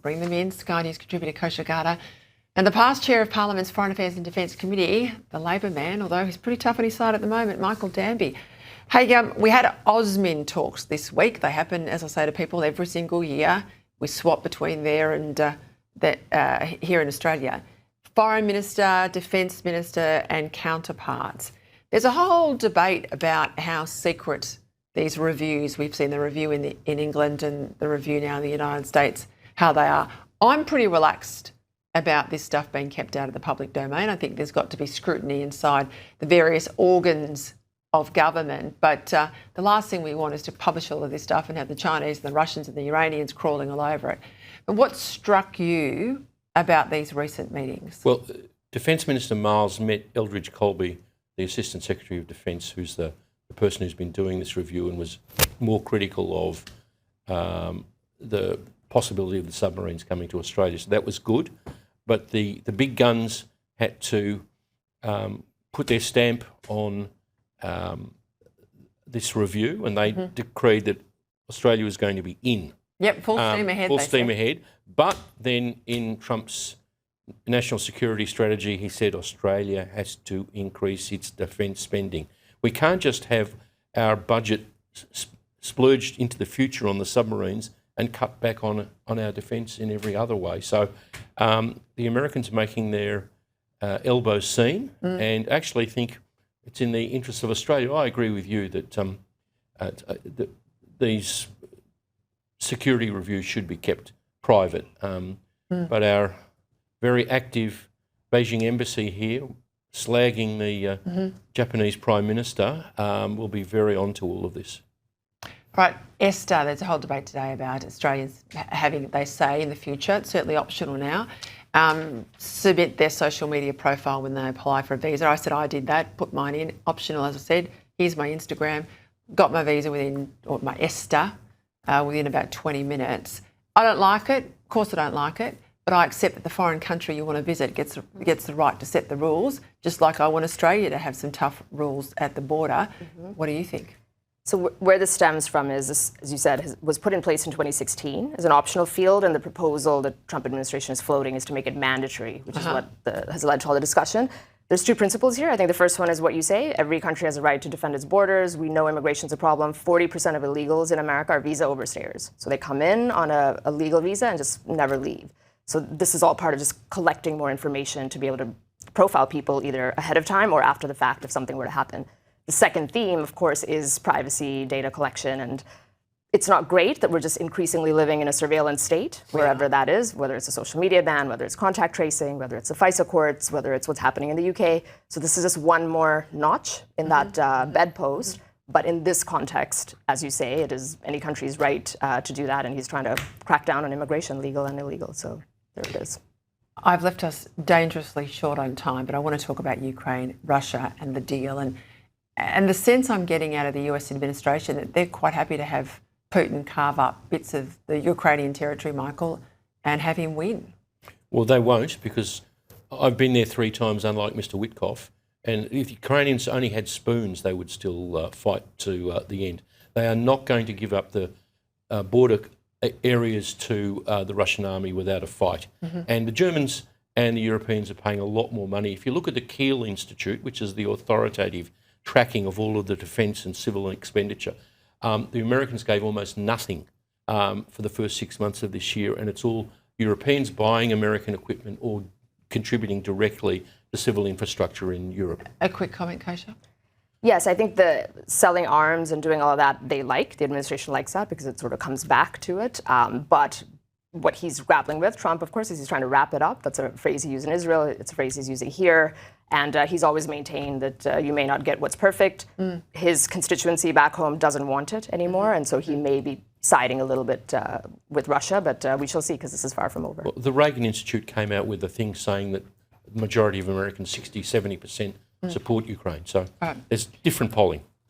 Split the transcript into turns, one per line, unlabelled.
Bring them in. Sky News contributor Kosha Gada. And the past chair of Parliament's Foreign Affairs and Defence Committee, the Labor man, although he's pretty tough on his side at the moment, Michael Danby. Hey, we had AUSMIN talks this week. They happen, as I say to people, every single year. We swap between there and here in Australia. Foreign Minister, Defence Minister and counterparts. There's a whole debate about how secret these reviews, we've seen the review in England and the review now in the United States, how they are. I'm pretty relaxed about this stuff being kept out of the public domain. I think there's got to be scrutiny inside the various organs of government, but the last thing we want is to publish all of this stuff and have the Chinese and the Russians and the Iranians crawling all over it. But what struck you about these recent meetings? Well,
Defence Minister Miles met Eldridge Colby, the Assistant Secretary of Defence, who's the person who's been doing this review, and was more critical of the possibility of the submarines coming to Australia. So that was good. But the big guns had to put their stamp on this review, and they decreed that Australia was going to be in.
Yep, full steam ahead.
Full steam ahead. But then in Trump's national security strategy, he said Australia has to increase its defence spending. We can't just have our budget splurged into the future on the submarines and cut back on our defence in every other way. So the Americans are making their elbows seen and actually think it's in the interest of Australia. I agree with you that these security reviews should be kept private. But our very active Beijing embassy here, slagging the Japanese Prime Minister, will be very on to all of this.
Right, Esther, there's a whole debate today about Australians having, they say in the future, it's certainly optional now, submit their social media profile when they apply for a visa. I said I did that, put mine in, optional as I said. Here's my Instagram, got my visa or my Esther, within about 20 minutes. I don't like it, of course I don't like it, but I accept that the foreign country you want to visit gets the right to set the rules, just like I want Australia to have some tough rules at the border. What do you think?
So where this stems from is, this, as you said, was put in place in 2016 as an optional field, and the proposal the Trump administration is floating is to make it mandatory, which is what has led to all the discussion. There's two principles here. I think the first one is what you say. Every country has a right to defend its borders. We know immigration is a problem. 40% of illegals in America are visa overstayers. So they come in on a legal visa and just never leave. So this is all part of just collecting more information to be able to profile people either ahead of time or after the fact if something were to happen. The second theme, of course, is privacy, data collection, and it's not great that we're just increasingly living in a surveillance state, wherever that is, whether it's a social media ban, whether it's contact tracing, whether it's the FISA courts, whether it's what's happening in the UK. So this is just one more notch in that bedpost. But in this context, as you say, it is any country's right to do that, and he's trying to crack down on immigration, legal and illegal. So there it is.
I've left us dangerously short on time, but I want to talk about Ukraine, Russia and the deal. And the sense I'm getting out of the US administration that they're quite happy to have Putin carve up bits of the Ukrainian territory, Michael, and have him win.
Well, they won't, because I've been there 3 times, unlike Mr. Witkoff, and if Ukrainians only had spoons, they would still fight to the end. They are not going to give up the border areas to the Russian army without a fight. And the Germans and the Europeans are paying a lot more money. If you look at the Kiel Institute, which is the authoritative tracking of all of the defence and civil expenditure, the Americans gave almost nothing for the first 6 months of this year, and it's all Europeans buying American equipment or contributing directly to civil infrastructure in Europe.
A quick comment, Kosha?
Yes, I think the selling arms and doing all of that, they like. The administration likes that because it sort of comes back to it. But what he's grappling with, Trump, of course, is he's trying to wrap it up. That's a phrase he used in Israel. It's a phrase he's using here. And he's always maintained that you may not get what's perfect. His constituency back home doesn't want it anymore. And so he may be siding a little bit with Russia, but we shall see, because this is far from over.
Well, the Reagan Institute came out with a thing saying that the majority of Americans, 60, 70%, support Ukraine. So there's different polling.